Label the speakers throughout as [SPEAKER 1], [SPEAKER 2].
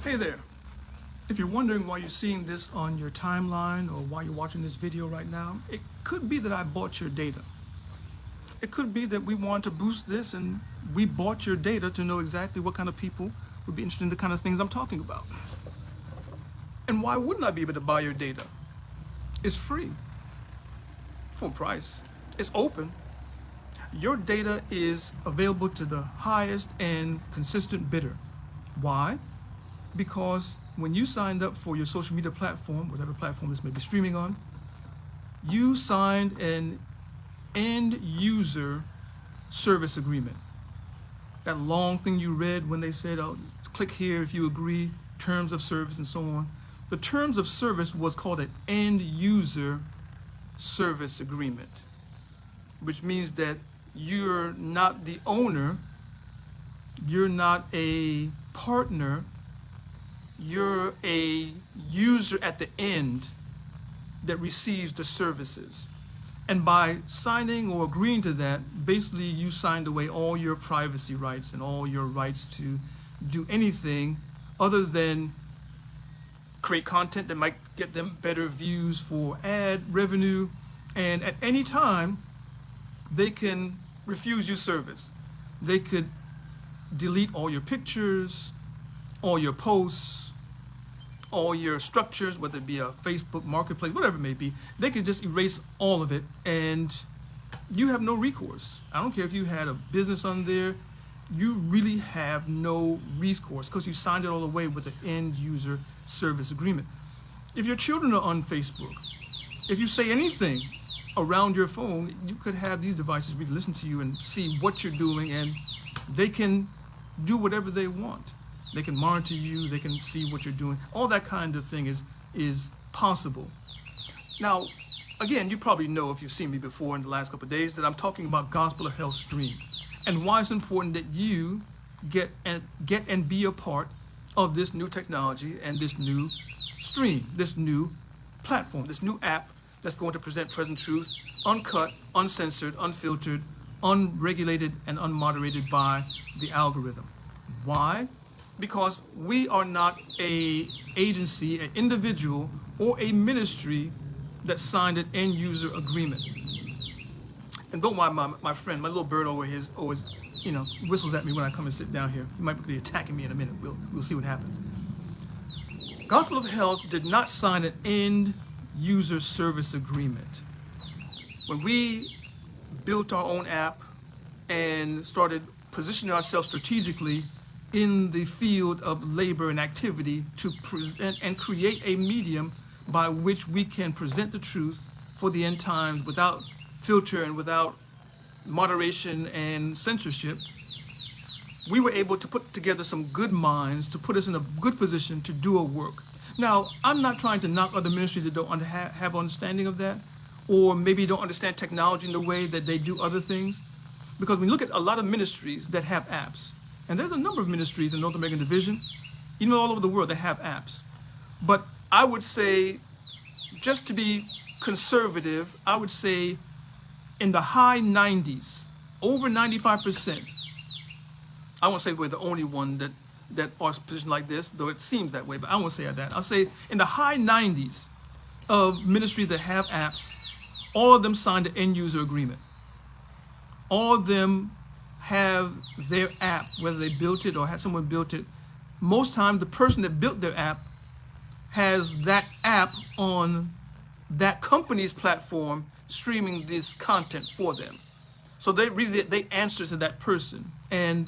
[SPEAKER 1] Hey there. If you're wondering why you're seeing this on your timeline or why you're watching this video right now, it could be that I bought your data. It could be that we want to boost this and we bought your data to know exactly what kind of people would be interested in the kind of things I'm talking about. And why wouldn't I be able to buy your data? It's free, full price, it's open. Your data is available to the highest and consistent bidder. Why? Because when you signed up for your social media platform, whatever platform this may be streaming on, you signed an end user service agreement. That long thing you read when they said, oh, click here if you agree, terms of service and so on. The terms of service was called an end user service agreement, which means that you're not the owner, you're not a partner, you're a user at the end that receives the services. And by signing or agreeing to that, basically you signed away all your privacy rights and all your rights to do anything other than create content that might get them better views for ad revenue. And at any time, they can refuse you service. They could delete all your pictures, all your posts, all your structures, whether it be a Facebook marketplace, whatever it may be. They could just erase all of it and you have no recourse. I don't care if you had a business on there, you really have no recourse because you signed it all away with an end user service agreement. If your children are on Facebook, if you say anything around your phone, you could have these devices really listen to you and see what you're doing, and they can do whatever they want. They can monitor you, they can see what you're doing. All that kind of thing is possible. Now, again, you probably know if you've seen me before in the last couple of days that I'm talking about Gospel of Health Stream and why it's important that you get and be a part of this new technology and this new stream, this new platform, this new app that's going to present present truth, uncut, uncensored, unfiltered, unregulated, and unmoderated by the algorithm. Why? Because we are not an agency, an individual, or a ministry that signed an end user agreement. And don't mind my friend, my little bird over here always, whistles at me when I come and sit down here. He might be attacking me in a minute. We'll see what happens. Gospel of Health did not sign an end user service agreement. When we built our own app and started positioning ourselves strategically in the field of labor and activity to present and create a medium by which we can present the truth for the end times without filter and without moderation and censorship, we were able to put together some good minds to put us in a good position to do a work. Now, I'm not trying to knock other ministries that don't have understanding of that, or maybe don't understand technology in the way that they do other things, because when you look at a lot of ministries that have apps, and there's a number of ministries in North American Division, even all over the world, that have apps. But I would say, just to be conservative, I would say in the high 90s, over 95%. I won't say we're the only one that are positioned like this, though it seems that way, but I won't say that. I'll say in the high 90s of ministries that have apps, all of them signed an end user agreement. All of them have their app, whether they built it or had someone built it. Most times the person that built their app has that app on that company's platform streaming this content for them. So they answer to that person. And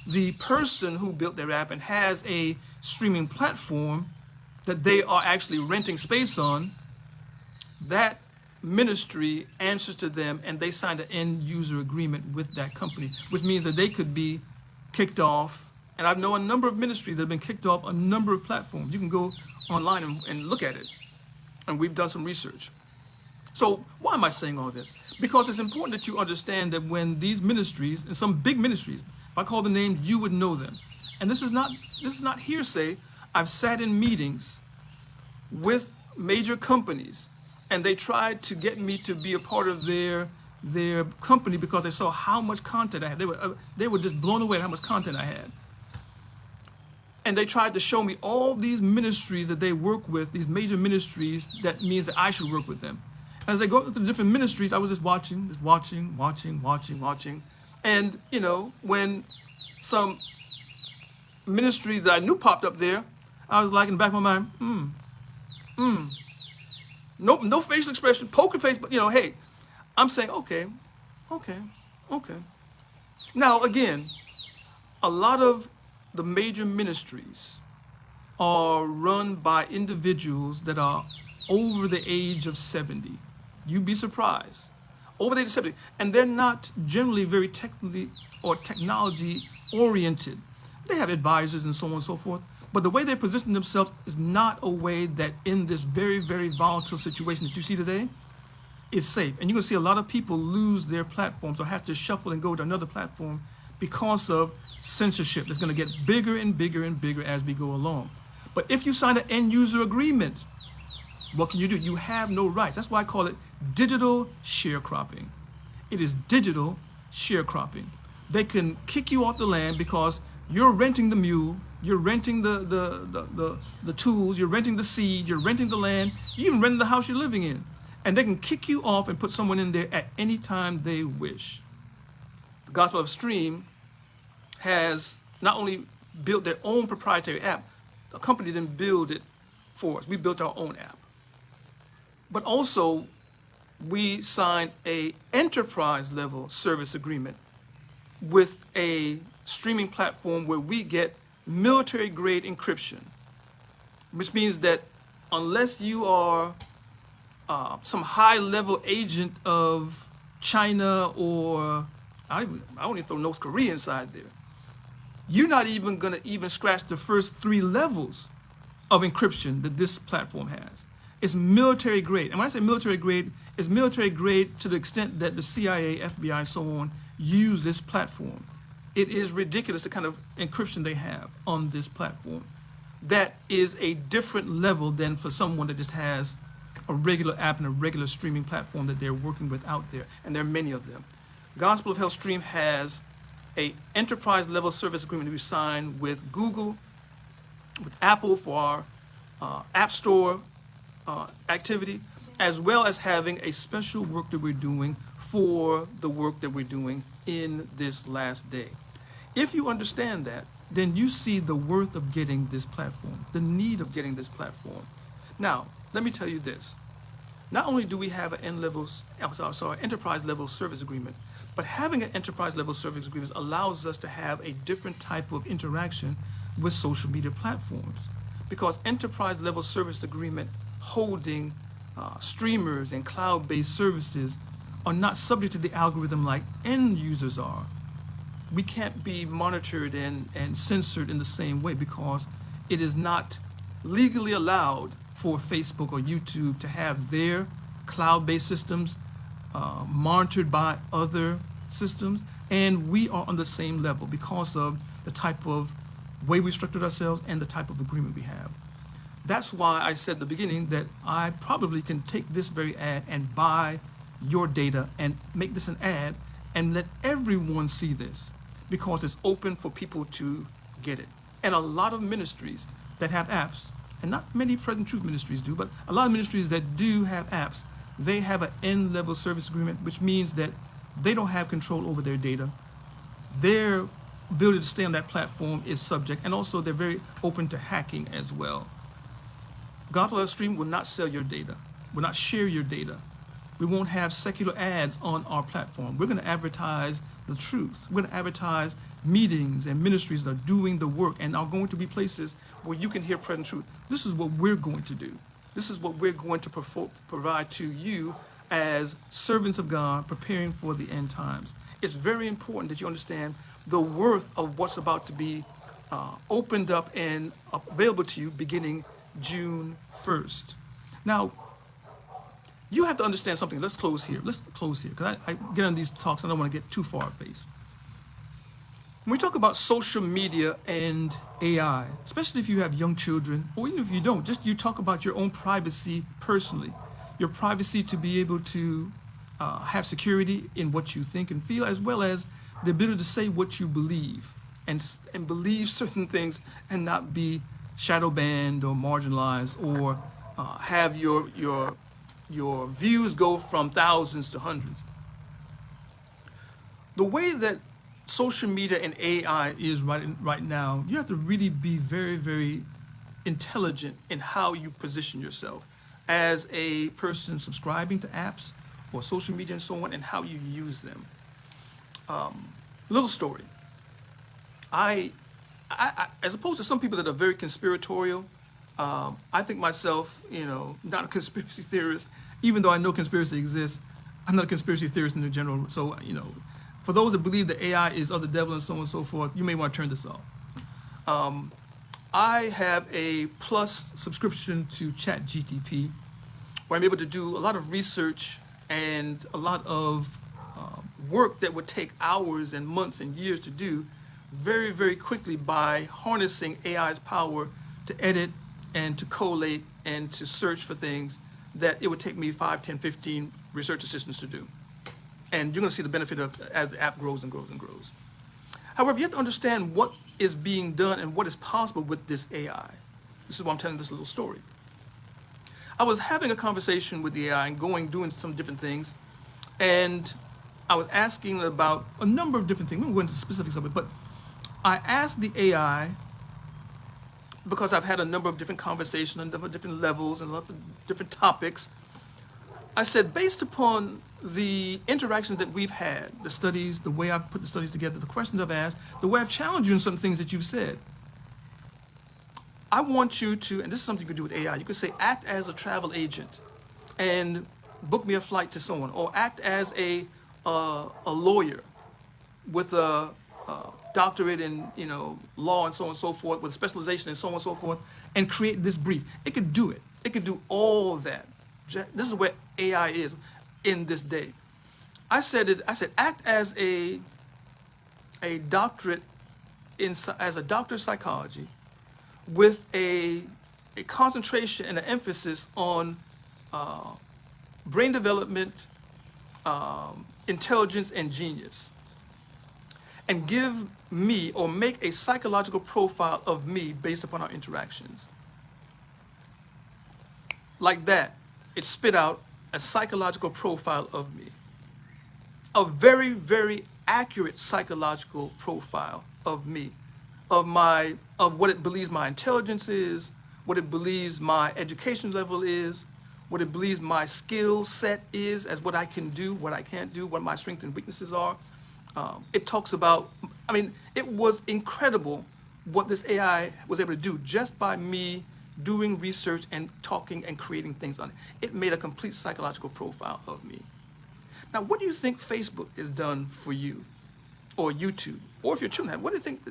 [SPEAKER 1] the person who built their app and has a streaming platform that they are actually renting space on, that ministry answers to them, and they signed an end user agreement with that company, which means that they could be kicked off. And I know a number of ministries that have been kicked off a number of platforms. You can go online and look at it. And we've done some research. So why am I saying all this? Because it's important that you understand that when these ministries, and some big ministries, if I call the name, you would know them. And this is not hearsay. I've sat in meetings with major companies, and they tried to get me to be a part of their company because they saw how much content I had. They were just blown away at how much content I had. And they tried to show me all these ministries that they work with, these major ministries, that means that I should work with them. And as they go through the different ministries, I was just watching. And, you know, when some ministries that I knew popped up there, I was like in the back of my mind, no facial expression, poker face, but, you know, hey, I'm saying, okay. Now, again, a lot of the major ministries are run by individuals that are over the age of 70. You'd be surprised. Over the age of 70. And they're not generally very technically or technology oriented. They have advisors and so on and so forth. But the way they position themselves is not a way that in this very, very volatile situation that you see today is safe. And you're going to see a lot of people lose their platforms or have to shuffle and go to another platform because of censorship. It's going to get bigger and bigger and bigger as we go along. But if you sign an end user agreement, what can you do? You have no rights. That's why I call it digital sharecropping. It is digital sharecropping. They can kick you off the land because you're renting the mule, you're renting the tools, you're renting the seed, you're renting the land, you even renting the house you're living in. And they can kick you off and put someone in there at any time they wish. The Gospel of Stream has not only built their own proprietary app, a company didn't build it for us. We built our own app. But also, we signed an enterprise level service agreement with a streaming platform where we get military grade encryption, which means that unless you are some high level agent of China or I don't even throw North Korea inside there, you're not even going to even scratch the first 3 levels of encryption that this platform has. It's military grade. And when I say military grade, it's military grade to the extent that the CIA, FBI, and so on use this platform. It is ridiculous the kind of encryption they have on this platform. That is a different level than for someone that just has a regular app and a regular streaming platform that they're working with out there. And there are many of them. Gospel of Health Stream has a enterprise level service agreement we signed with Google, with Apple for our App Store activity, as well as having a special work that we're doing for the work that we're doing in this last day. If you understand that, then you see the worth of getting this platform, the need of getting this platform. Now, let me tell you this. Not only do we have an enterprise level service agreement, but having an enterprise level service agreement allows us to have a different type of interaction with social media platforms. Because enterprise level service agreement holding streamers and cloud-based services are not subject to the algorithm like end users are. We can't be monitored and censored in the same way because it is not legally allowed for Facebook or YouTube to have their cloud-based systems monitored by other systems, and we are on the same level because of the type of way we structured ourselves and the type of agreement we have. That's why I said at the beginning that I probably can take this very ad and buy your data and make this an ad and let everyone see this because it's open for people to get it. And a lot of ministries that have apps, and not many Present Truth ministries do, but a lot of ministries that do have apps, they have an end-level service agreement, which means that they don't have control over their data. Their ability to stay on that platform is subject, and also they're very open to hacking as well. Gospel Stream will not sell your data, will not share your data. We won't have secular ads on our platform. We're going to advertise the truth. We're going to advertise meetings and ministries that are doing the work and are going to be places where you can hear present truth. This is what we're going to do. This is what we're going to provide to you as servants of God preparing for the end times. It's very important that you understand the worth of what's about to be opened up and available to you beginning June 1st. Now, you have to understand something. Let's close here because I get on these talks and I don't want to get too far-faced. When we talk about social media and AI, especially if you have young children, or even if you don't, just you talk about your own privacy personally, your privacy to be able to have security in what you think and feel, as well as the ability to say what you believe and believe certain things and not be shadow banned or marginalized, or have your views go from thousands to hundreds. The way that social media and AI is right now, you have to really be very, very intelligent in how you position yourself as a person subscribing to apps or social media and so on, and how you use them. Little story. I as opposed to some people that are very conspiratorial, I think myself, not a conspiracy theorist, even though I know conspiracy exists. I'm not a conspiracy theorist in the general. So, for those that believe that AI is of the devil and so on and so forth, you may want to turn this off. I have a plus subscription to ChatGPT, where I'm able to do a lot of research and a lot of work that would take hours and months and years to do very, very quickly by harnessing AI's power to edit and to collate and to search for things that it would take me 5, 10, 15 research assistants to do. And you're going to see the benefit of as the app grows and grows and grows. However, you have to understand what is being done and what is possible with this AI. This is why I'm telling this little story. I was having a conversation with the AI and doing some different things, and I was asking about a number of different things. We won't go into specifics of it, but I asked the AI, because I've had a number of different conversations on different levels and a lot of different topics. I said, based upon the interactions that we've had, the studies, the way I've put the studies together, the questions I've asked, the way I've challenged you in some things that you've said, I want you to, and this is something you could do with AI, you could say, act as a travel agent and book me a flight to someone, or act as a lawyer with a doctorate in law and so on and so forth, with a specialization and so on and so forth, and create this brief. It could do it. It could do all that. This is where AI is in this day. I said, act as a doctorate as a doctor of psychology, with a concentration and an emphasis on brain development, intelligence, and genius. And give me, or make a psychological profile of me based upon our interactions. Like that, it spit out a psychological profile of me. A very, very accurate psychological profile of me, of what it believes my intelligence is, what it believes my education level is, what it believes my skill set is, as what I can do, what I can't do, what my strengths and weaknesses are. It talks about, it was incredible what this AI was able to do just by me doing research and talking and creating things on it. It made a complete psychological profile of me. Now, what do you think Facebook has done for you, or YouTube, or if your children have? What do you think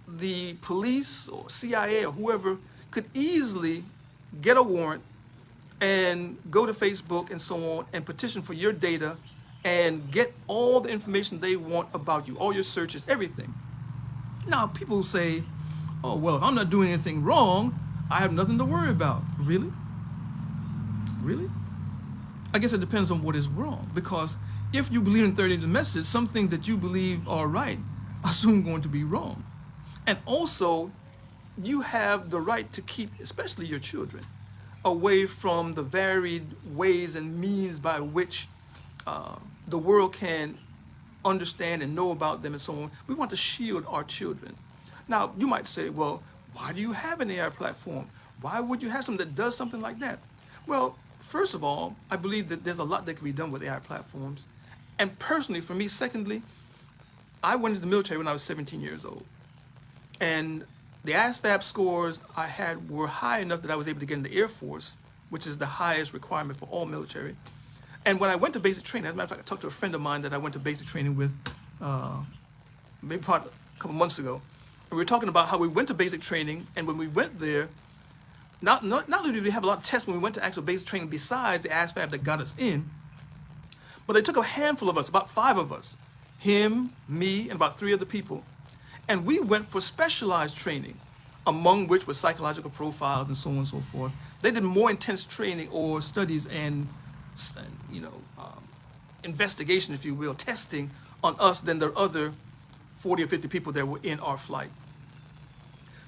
[SPEAKER 1] the police or CIA or whoever could easily get a warrant and go to Facebook and so on and petition for your data and get all the information they want about you, all your searches, everything. Now, people say, oh, well, if I'm not doing anything wrong, I have nothing to worry about. Really? Really? I guess it depends on what is wrong, because if you believe in third age message, some things that you believe are right are soon going to be wrong. And also, you have the right to keep, especially your children, away from the varied ways and means by which the world can understand and know about them and so on. We want to shield our children. Now, you might say, well, why do you have an AI platform? Why would you have something that does something like that? Well, first of all, I believe that there's a lot that can be done with AI platforms. And personally, for me, secondly, I went into the military when I was 17 years old. And the ASVAB scores I had were high enough that I was able to get in the Air Force, which is the highest requirement for all military. And when I went to basic training, as a matter of fact, I talked to a friend of mine that I went to basic training with maybe a couple months ago. And we were talking about how we went to basic training, and when we went there, not only did we have a lot of tests when we went to actual basic training besides the ASVAB that got us in, but they took a handful of us, about 5 of us, him, me, and about 3 other people, and we went for specialized training, among which was psychological profiles and so on and so forth. They did more intense training or studies and investigation, if you will, testing on us than their other 40 or 50 people that were in our flight.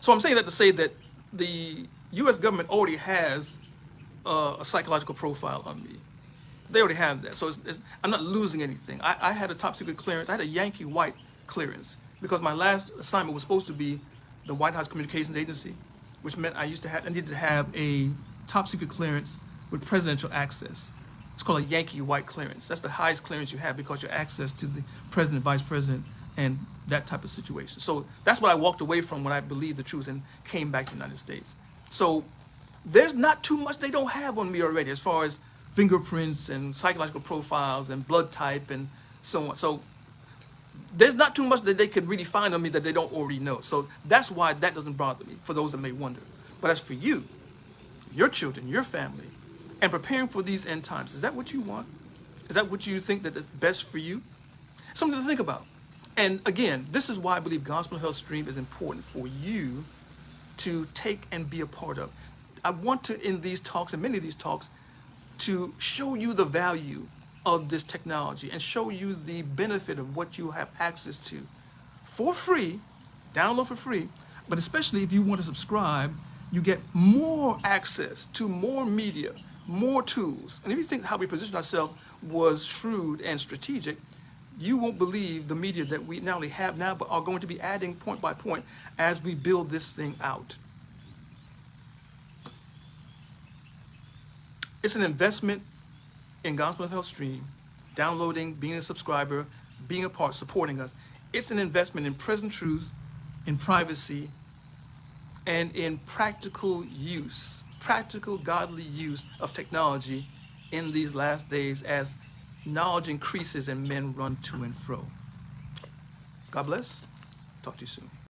[SPEAKER 1] So I'm saying that to say that the U.S. government already has a psychological profile on me. They already have that. So I'm not losing anything. I had a top secret clearance. I had a Yankee White clearance because my last assignment was supposed to be the White House Communications Agency, which meant I needed to have a top secret clearance with presidential access. It's called a Yankee White clearance. That's the highest clearance you have because you're access to the president, vice president, and that type of situation. So that's what I walked away from when I believed the truth and came back to the United States. So there's not too much they don't have on me already as far as fingerprints and psychological profiles and blood type and so on. So there's not too much that they could really find on me that they don't already know. So that's why that doesn't bother me, for those that may wonder. But as for you, your children, your family, and preparing for these end times, is that what you want? Is that what you think that is best for you? Something to think about. And again, this is why I believe Gospel Health Stream is important for you to take and be a part of. I want to, in these talks and many of these talks, to show you the value of this technology and show you the benefit of what you have access to for free, download for free, but especially if you want to subscribe, you get more access to more media, more tools. And if you think how we position ourselves was shrewd and strategic, you won't believe the media that we not only have now, but are going to be adding point by point as we build this thing out. It's an investment in Gospel Health Stream, downloading, being a subscriber, being a part, supporting us. It's an investment in present truth, in privacy, and in practical use, practical godly use of technology in these last days as knowledge increases and men run to and fro. God bless. Talk to you soon.